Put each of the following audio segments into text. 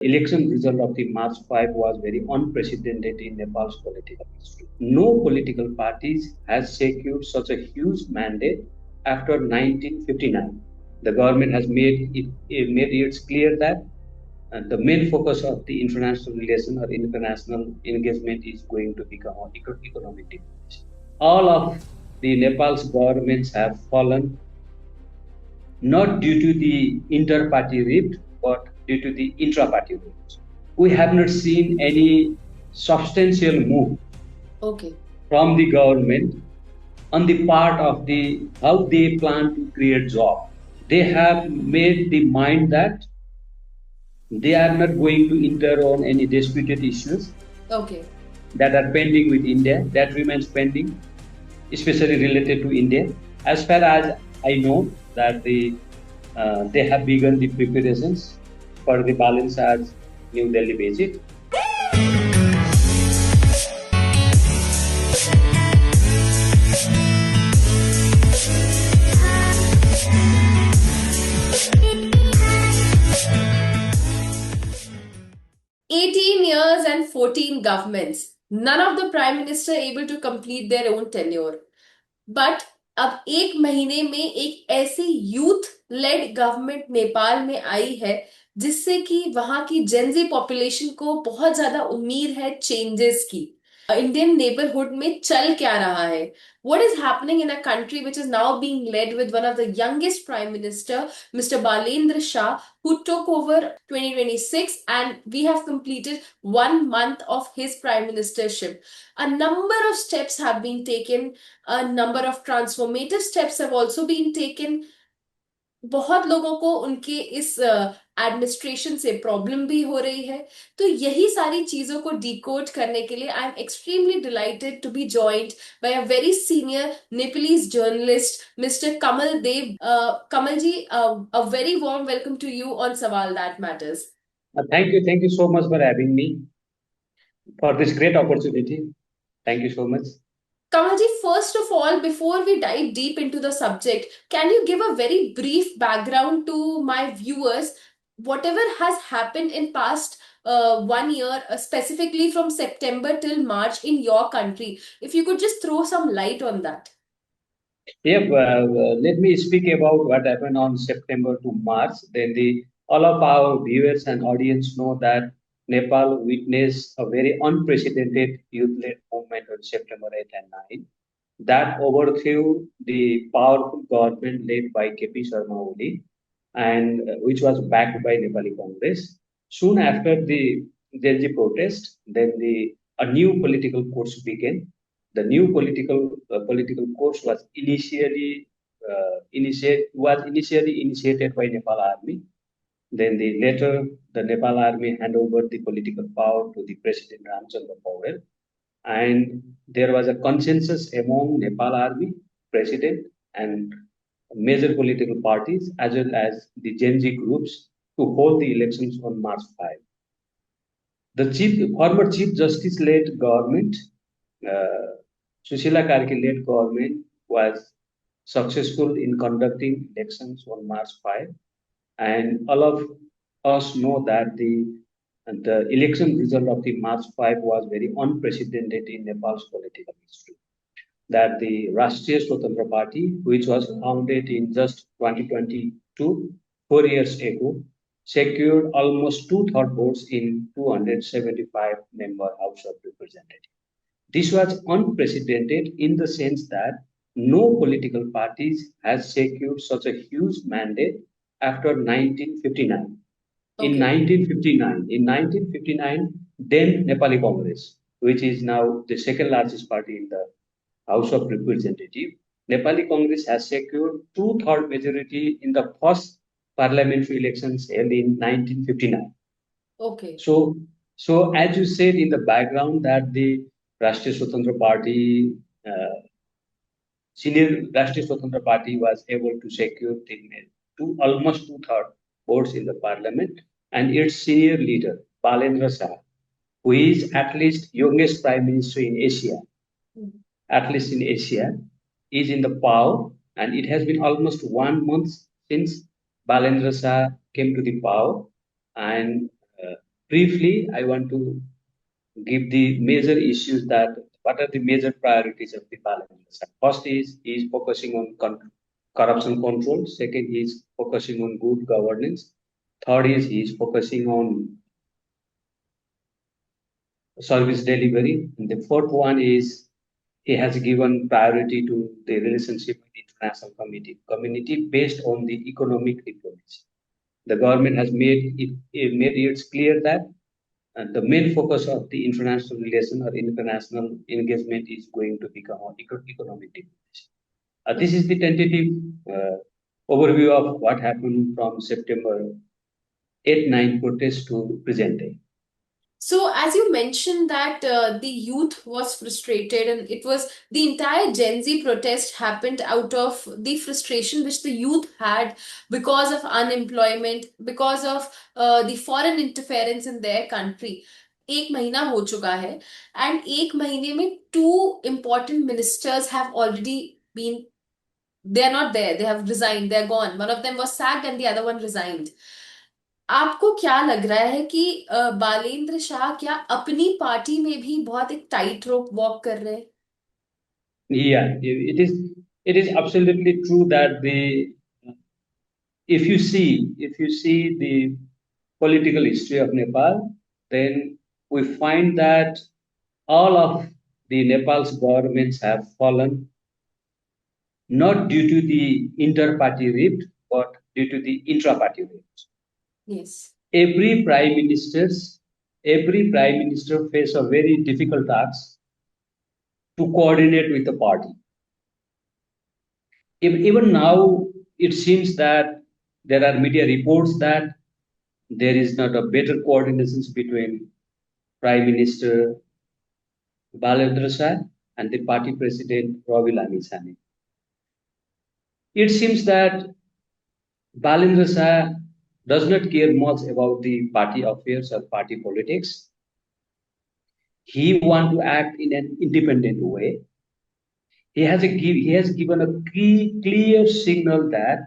Election result of the March 5 was very unprecedented in Nepal's political history. No political parties has secured such a huge mandate after 1959. The government has made it clear that the main focus of the international relation or international engagement is going to become economic diplomacy. All of the Nepal's governments have fallen not due to the inter-party rift, but due to the intra-party rift. We have not seen any substantial move Okay. from the government on the part of the how they plan to create job. They have made the mind that they are not going to enter on any disputed issues Okay. that are pending with India, that remains pending, especially related to India. As far as I know, that they have begun the preparations for the balance as New Delhi visit. 18 years and 14 governments. None of the prime minister able to complete their own tenure. But अब एक महीने में एक ऐसी youth lead government Nepal में आई है जिससे कि वहां की जेनजी पॉपुलेशन को बहुत ज्यादा उम्मीद है चेंजेस की. इंडियन नेबरहुड में चल क्या रहा है? What is happening in a country which is now being led with one of the youngest prime minister, Mr. Balendra Shah, who took over 2026, and we have completed 1 month of his prime ministership. A number of steps have been taken, a number of transformative steps have also been taken. बहुत लोगों को उनके इस administration से problem भी हो रही है. तो यही सारी चीजों को डिकोड करने के लिए I am extremely delighted to be joined by a very senior Nepalese journalist, Mr. Kamal Dev. Kamal ji, a very warm welcome to you on Sawal That Matters. Thank you so much for having me for this great opportunity. Thank you so much. Kamalji, first of all, before we dive deep into the subject, can you give a very brief background to my viewers? Whatever has happened in past 1 year, specifically from September till March in your country, if you could just throw some light on that. Yeah, let me speak about what happened on September to March. Then all of our viewers and audience know that Nepal witnessed a very unprecedented youth-led movement on September 8 and 9 that overthrew the powerful government led by KP Sharma Oli, and which was backed by Nepali Congress. Soon after the Gen protest, then a new political course began. The new political course was initially initiated by Nepal Army. Then later the Nepal Army hand over the political power to the President Ramchandra Paul, and there was a consensus among Nepal Army, President, and major political parties as well as the Gen Z groups to hold the elections on March 5. The former Chief Justice led government, uh, Sushila Karki led government, was successful in conducting elections on March 5, and all of us know that the election result of the March 5 was very unprecedented in Nepal's political history. That the Rashtriya Swatantra Party, which was founded in just 2022, 4 years ago, secured almost two-thirds votes in 275 member House of Representatives. This was unprecedented in the sense that no political parties has secured such a huge mandate after 1959. In Okay. 1959, then Nepali Congress, which is now the second largest party in the House of Representatives, Nepali Congress has secured two-third majority in the first parliamentary elections held in 1959. Okay. So as you said in the background that the Rashtriya Swatantra Party, senior Rashtriya Swatantra Party was able to secure almost two-thirds votes in the parliament, and its senior leader, Balendra Shah, who is at least youngest prime minister in Asia, at least in Asia, is in the power, and it has been almost 1 month since Balendra Shah came to the power, and briefly, I want to give the major issues that what are the major priorities of the Balanced. First is focusing on corruption control. Second is focusing on good governance. Third is focusing on service delivery. And the fourth one is he has given priority to the relationship with the international community based on the economic diplomacy. The government has made it clear that the main focus of the international relation or international engagement is going to become economic diplomacy. This is the tentative uh, overview of what happened from September 8-9 protest to present day. So, as you mentioned that the youth was frustrated, and it was the entire Gen Z protest happened out of the frustration which the youth had because of unemployment, because of the foreign interference in their country. एक महीना हो चुका है and एक महीने में two important ministers have already been, they are not there, they have resigned, they are gone. One of them was sacked and the other one resigned. आपको क्या लग रहा है कि बालेंद्र शाह क्या अपनी पार्टी में भी बहुत एक टाइट रोप वॉक कर रहे हैं? Yeah, it is absolutely true that the if you see the political history of Nepal, then we find that all of the Nepal's governments have fallen not due to the inter-party rift, but due to the intra-party rift. Yes. Every prime ministers, every prime minister face a very difficult task to coordinate with the party. Even now, it seems that there are media reports that there is not a better coordination between Prime Minister Balendra Shah and the party president Ravi Lamisani. It seems that Balendra Shah does not care much about the party affairs or party politics. He wants to act in an independent way. He has given a clear signal that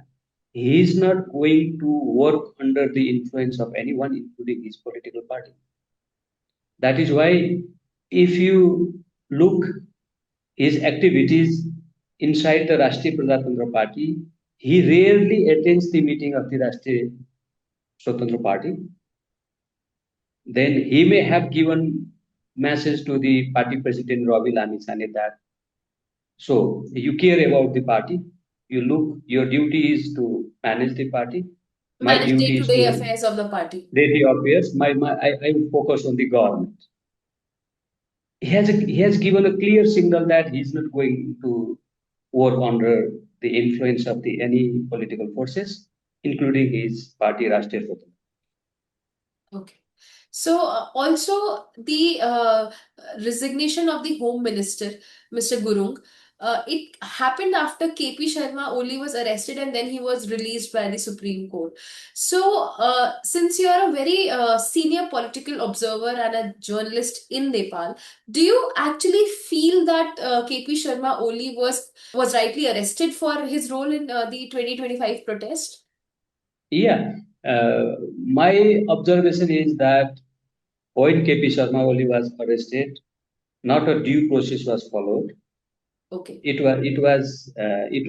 he is not going to work under the influence of anyone, including his political party. That is why, if you look his activities inside the Rashtriya Prajatantra Party, he rarely attends the meeting of the Rashtriya Swatantra Party. Then he may have given message to the party president Ravi Lamisani that so you care about the party, you look, your duty is to manage the party. My Manage duty is day-to-day to affairs of the party. daily affairs. I focus on the government. He has given a clear signal that he's not going to work under the influence of the any political forces, including his party Rashtriya Swatantra. Okay. So also the resignation of the Home Minister, Mr. Gurung, it happened after KP Sharma only was arrested and then he was released by the Supreme Court. So since you are a very senior political observer and a journalist in Nepal, do you actually feel that KP Sharma only was rightly arrested for his role in the 2025 protest? Yeah, my observation is that when KP Sharma Oli was arrested, not a due process was followed. Okay. It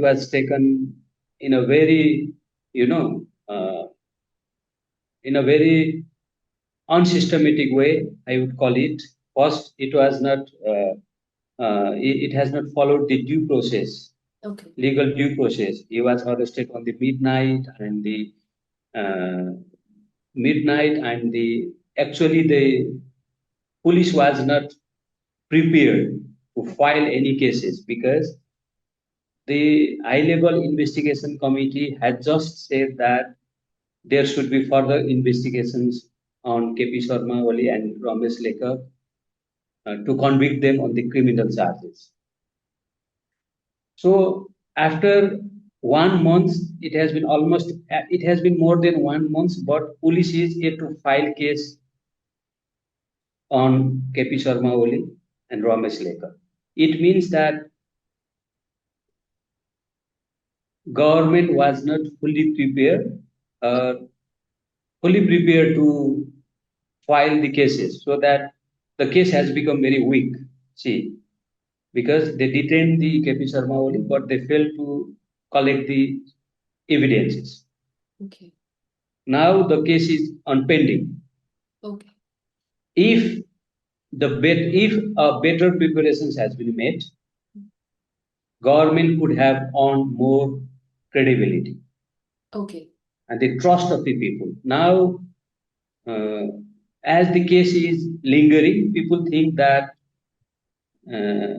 was taken in a very you know in a very unsystematic way, I would call it. First, it was not it has not followed the due process, Okay. legal due process. He was arrested on the uh, midnight, and the actually the police was not prepared to file any cases because the high level investigation committee had just said that there should be further investigations on KP Sharma Oli and Ramesh Lekar to convict them on the criminal charges. So after 1 month, it has been more than 1 month, but police is yet to file case on KP Sharma Oli and Ramesh Lekar. It means that government was not fully prepared to file the cases, so that the case has become very weak. See, because they detained the KP Sharma only, but they failed to collect the evidences. Okay. Now the case is on pending. Okay. If if a better preparations has been made, government could have earned more credibility Okay. and the trust of the people. Now, uh, as the case is lingering, people think that uh,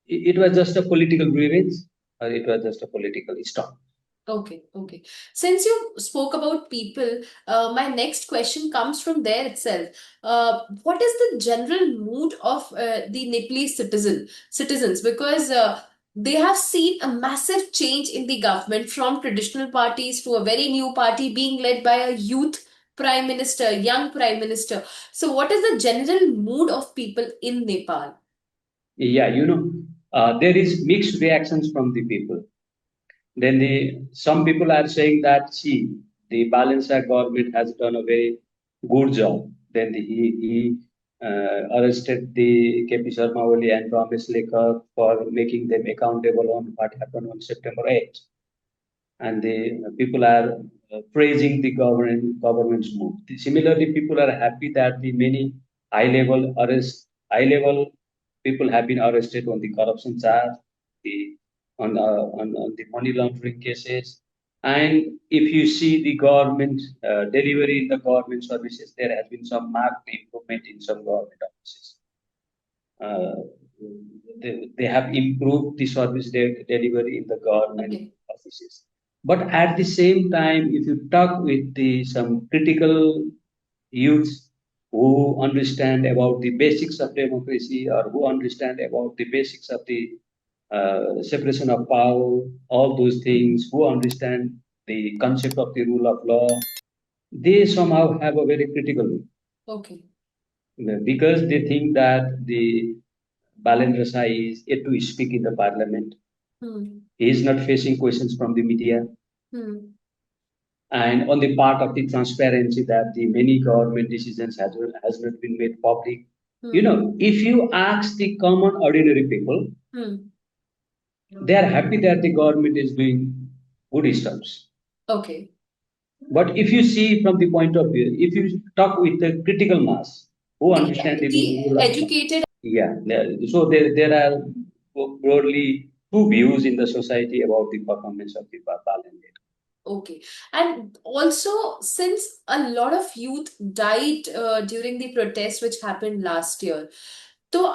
it was just a political grievance or it was just a political storm. Okay, okay. Since you spoke about people, my next question comes from there itself. What is the general mood of the Nepalese citizens? Because they have seen a massive change in the government from traditional parties to a very new party being led by a youth prime minister, young prime minister. So, what is the general mood of people in Nepal? Yeah, there is mixed reactions from the people. Then some people are saying that, see, the Balansa government has done a very good job. Then he arrested the KP Sharma Oli and Ramesh Lekar for making them accountable on what happened on September 8th. And the people are praising the government's move. Similarly, people are happy that the many high level people have been arrested on the corruption charge, the on the money laundering cases. And if you see the government delivery in the government services, there has been some marked improvement in some government offices. Uh, they have improved the service delivery in the government Okay. offices. But at the same time, if you talk with some critical youths who understand about the basics of democracy or who understand about the basics of the separation of power, all those things, who understand the concept of the rule of law, they somehow have a very critical view. Okay. Because they think that the Balendra Sai is yet to speak in the parliament. Hmm. He is not facing questions from the media. Hmm. And on the part of the transparency that the many government decisions has not been made public. Hmm. If you ask the common ordinary people, Hmm. they are happy that the government is doing good stuffs. Okay. But if you see from the point of view, if you talk with the critical mass who understand the The rule of law, educated. yeah, so there are broadly two views in the society about the performance of the parliament. Okay. And also, since a lot of youth died during the protest which happened last year, so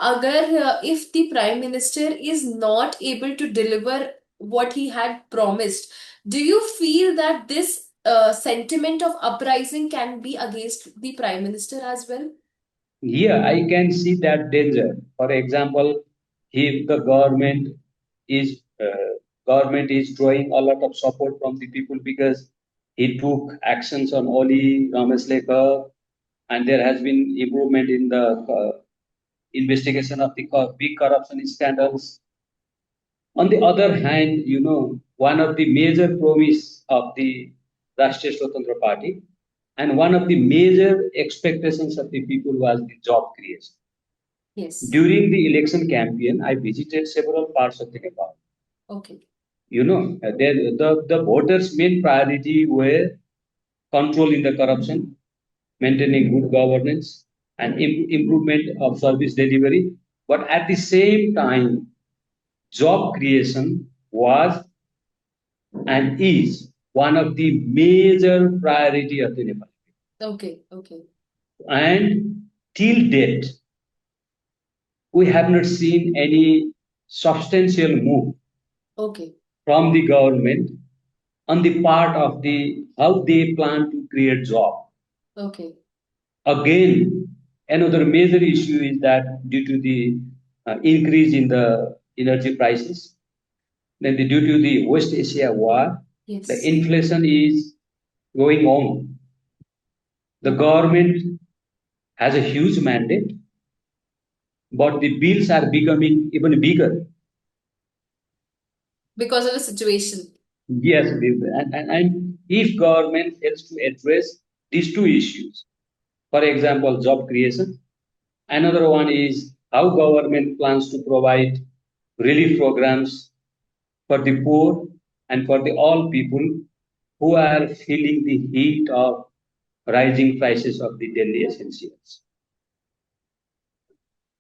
if the Prime Minister is not able to deliver what he had promised, do you feel that this sentiment of uprising can be against the Prime Minister as well? Here, I can see that danger. For example, if the is government is drawing a lot of support from the people because he took actions on Oli Rameslekar, and there has been improvement in the investigation of the big corruption scandals. On the other hand, one of the major promise of the Rashtriya Swatantra Party and one of the major expectations of the people was the job creation. Yes. During the election campaign, I visited several parts of the Nepal. Okay. The voters' main priority were controlling the corruption, maintaining good governance, and improvement of service delivery. But at the same time, job creation was and is one of the major priority of the Nepal. Okay. Okay. And till date, we have not seen any substantial move Okay. from the government on the part of the how they plan to create job. Okay. Again, another major issue is that due to the increase in the energy prices, then due to the West Asia war, the Yes. inflation is going on. The Okay. government has a huge mandate, but the bills are becoming even bigger. Because of the situation. Yes, and if government fails to address these two issues, For example, job creation. Another one is how government plans to provide relief programs for the poor and for the all people who are feeling the heat of rising prices of the daily essentials.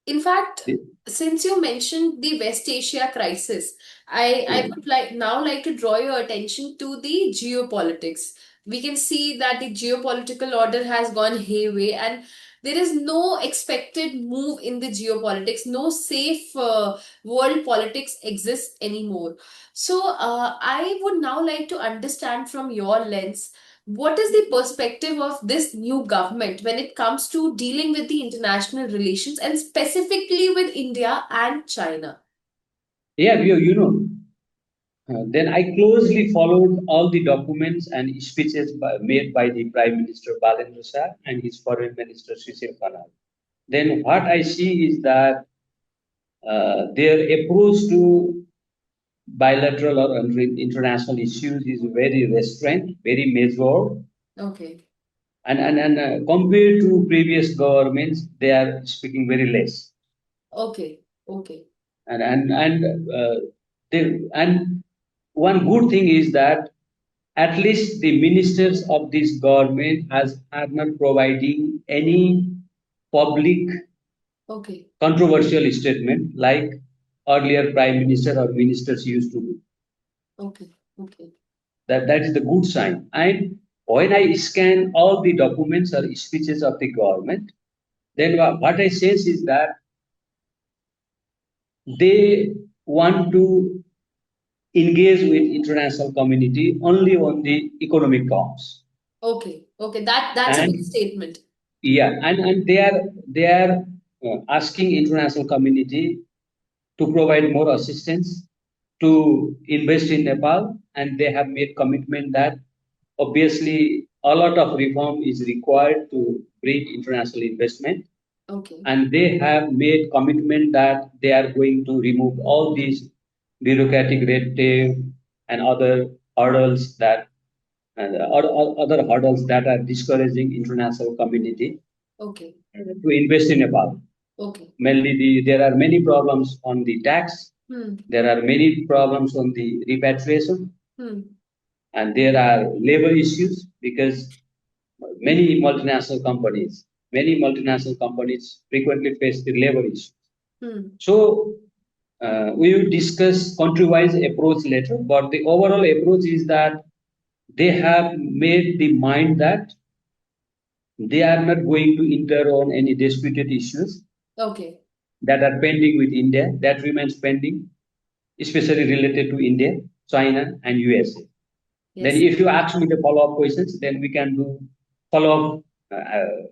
In fact, The- since you mentioned the West Asia crisis, I would like now like to draw your attention to the geopolitics. We can see that the geopolitical order has gone hayway, and there is no expected move in the geopolitics. No safe world politics exists anymore. So, I would now like to understand from your lens, what is the perspective of this new government when it comes to dealing with the international relations and specifically with India and China? yeah, then I closely followed all the documents and speeches made by the Prime Minister Balendra Shah and his Foreign Minister Shishir Khanal. Then what I see is that their approach to bilateral or international issues is very restrained, very measured, Okay, and compared to previous governments, they are speaking very less. okay, okay, And and one good thing is that at least the ministers of this government has are not providing any public okay, controversial statement like earlier prime minister or ministers used to do. okay, okay, That is the good sign. And when I scan all the documents or speeches of the government, then what I sense is that they want to engage with international community only on the economic terms. okay, okay. That's a big And statement. yeah, and they are asking international community to provide more assistance to invest in Nepal, and they have made commitment that obviously a lot of reform is required to bring international investment, Okay, and they have made commitment that they are going to remove all these bureaucratic red tape and other hurdles that other hurdles that are discouraging international community okay, to invest in Nepal. okay. Mainly, there are many problems on the tax. Hmm, There are many problems on the repatriation, hmm, and there are labor issues because many multinational companies frequently face the labor issues. hmm. So we will discuss country-wise approach later, but the overall approach is that they have made the mind that they are not going to enter on any disputed issues Okay, that are pending with India, that remains pending, especially related to India, China, and USA. Then, yes. if you ask me the follow-up questions, then we can do follow-up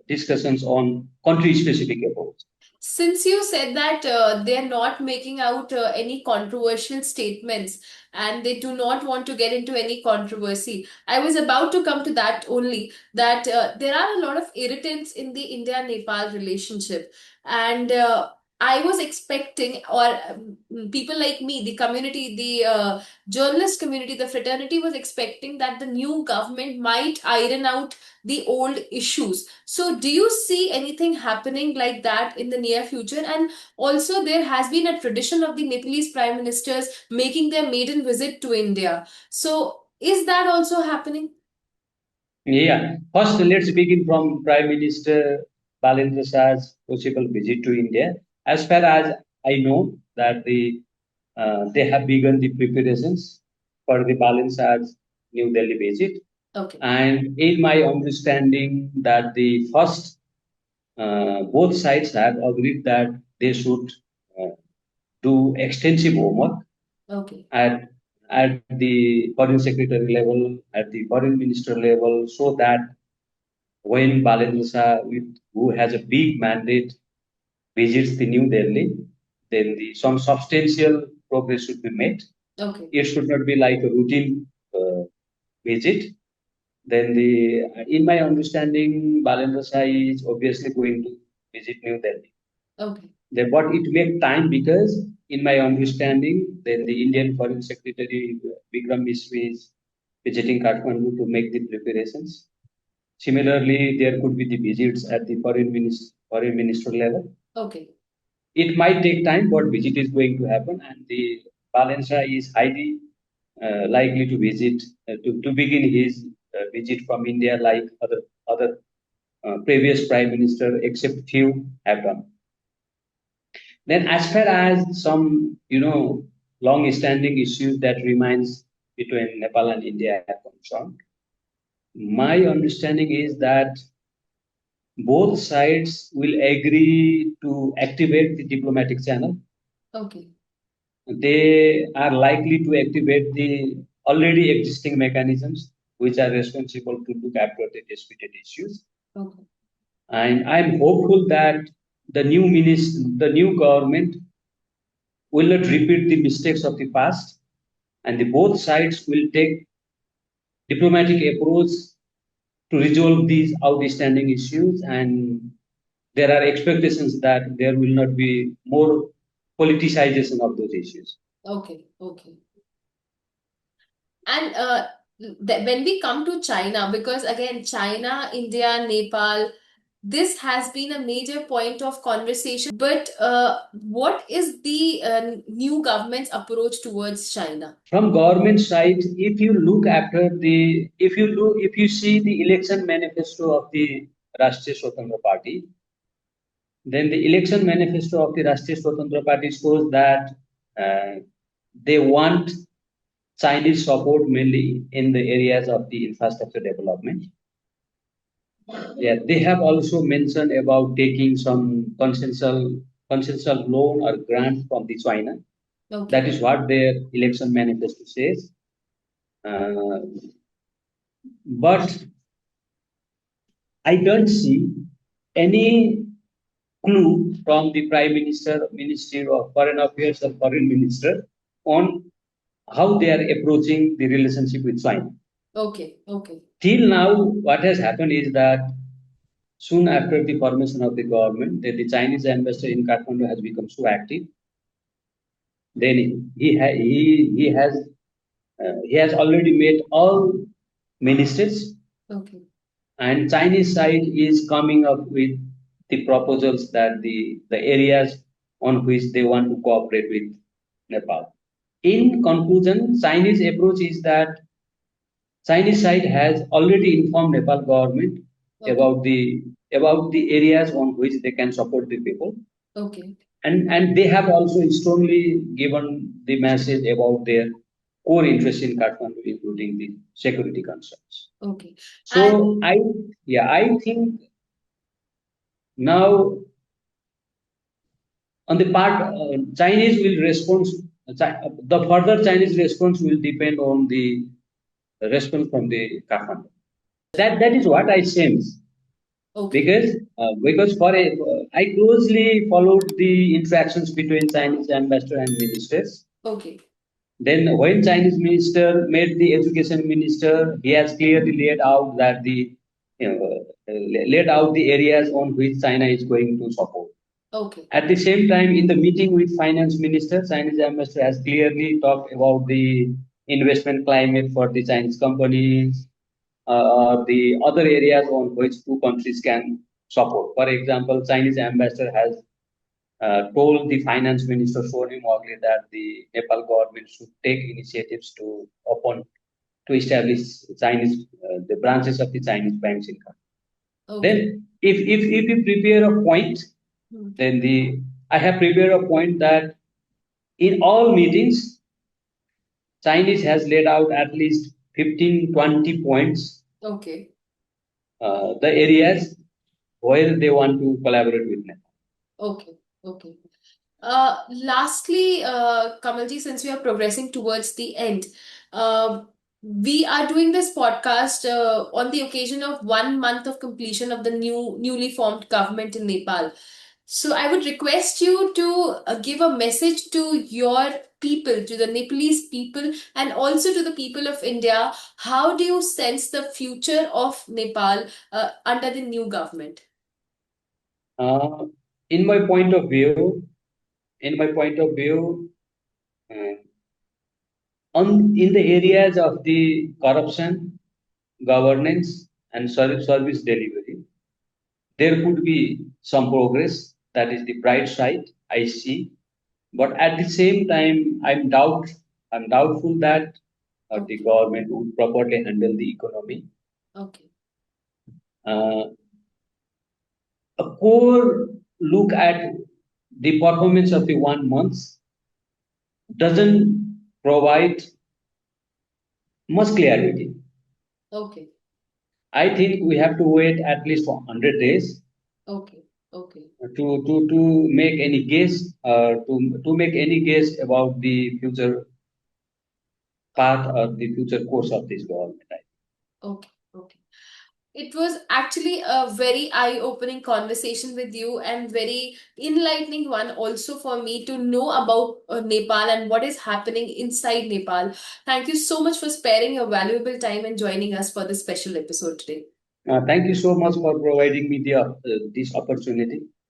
discussions on country-specific approach. Since you said that they're not making out any controversial statements and they do not want to get into any controversy, I was about to come to that only, that there are a lot of irritants in the India Nepal relationship. And I was expecting, or people like me, the community, the journalist community, the fraternity was expecting that the new government might iron out the old issues. So, do you see anything happening like that in the near future? And also, there has been a tradition of the Nepalese prime ministers making their maiden visit to India. So, is that also happening? Yeah. First, let's begin from Prime Minister Balendra Shah's possible visit to India. As far as I know, that they have begun the preparations for the Balendra Shah's New Delhi visit. Okay, And in my understanding, that the first both sides have agreed that they should uh, do extensive homework okay, at the foreign secretary level, at the foreign minister level, so that when Balendra Shah, who has a big mandate, visits the New Delhi, then some substantial progress should be made. okay, It should not be like a routine visit. Then in my understanding, Balendra Shah is obviously going to visit New Delhi. okay, But it may time because, in my understanding, then the Indian Foreign Secretary Vikram Misri is visiting Kathmandu to make the preparations. Similarly, there could be the visits at the foreign minister level. Okay. It might take time, but visit is going to happen, and the Valencia is highly likely to visit to begin his visit from India, like other previous prime minister, except few have done. Then, as far as some long-standing issues that remains between Nepal and India are concerned, my understanding is that both sides will agree to activate the diplomatic channel. Okay. They are likely to activate the already existing mechanisms which are responsible to look after the disputed issues. Okay. And I'm hopeful that the new government will not repeat the mistakes of the past, and the both sides will take diplomatic approach to resolve these outstanding issues. And there are expectations that there will not be more politicization of those issues. Okay. Okay. And when we come to China, because again, China, India, Nepal, this has been a major point of conversation. But what is the new government's approach towards China? From government side, if you see the election manifesto of the Rashtriya Swatantra Party, then the election manifesto of the Rashtriya Swatantra Party shows that uh, they want Chinese support mainly in the areas of the infrastructure development. Yeah, they have also mentioned about taking some consensual loan or grant from the China. Okay. That is what their election manifesto says. But I don't see any clue from the Prime Minister, Ministry of Foreign Affairs, or Foreign Minister on how they are approaching the relationship with China. Okay. Okay. Till now, what has happened is that soon after the formation of the government, the Chinese ambassador in Kathmandu has become so active. Then he has already met all ministers. Okay. And Chinese side is coming up with the proposals that the areas on which they want to cooperate with Nepal. In conclusion, Chinese approach is that Chinese side has already informed Nepal government Okay. about the areas on which they can support the people. Okay. And they have also strongly given the message about their core interest in Kathmandu, including the security concerns. Okay. So I think now on the part Chinese will respond. The further Chinese response will depend on the response from the Kathmandu. That is what I sense. Okay. Because I closely followed the interactions between Chinese ambassador and ministers. Okay. Then when Chinese minister met the education minister, he has clearly laid out that laid out the areas on which China is going to support. Okay. At the same time, in the meeting with finance minister, Chinese ambassador has clearly talked about the investment climate for the Chinese companies, or the other areas on which two countries can support. For example, Chinese ambassador has told the finance minister Sonim Ogli that the Nepal government should take initiatives to establish Chinese the branches of the Chinese banks in country. Okay. Then, if you prepare a point, then I have prepared a point that in all meetings, Chinese has laid out at least 15-20 points. Okay. The areas where they want to collaborate with Nepal. Okay. Okay. Lastly, Kamalji, since we are progressing towards the end, we are doing this podcast on the occasion of 1 month of completion of the newly formed government in Nepal. So I would request you to give a message to your people, to the Nepalese people, and also to the people of India. How do you sense the future of Nepal under the new government? Uh, in my point of view, in my point of view, uh, in the areas of the corruption, governance, and service delivery, there could be some progress. That is the bright side I see. But at the same time, I'm doubtful that the Okay. government would properly handle the economy. Okay. Uh, a core look at the performance of the 1 month doesn't provide much clarity. Okay. I think we have to wait at least for 100 days Okay. Okay. to make any guess to make any guess about the future path or the future course of this government. Okay. Okay. It was actually a very eye-opening conversation with you and very enlightening one also for me to know about Nepal and what is happening inside Nepal. Thank you so much for sparing your valuable time and joining us for this special episode today. Thank you so much for providing me this opportunity.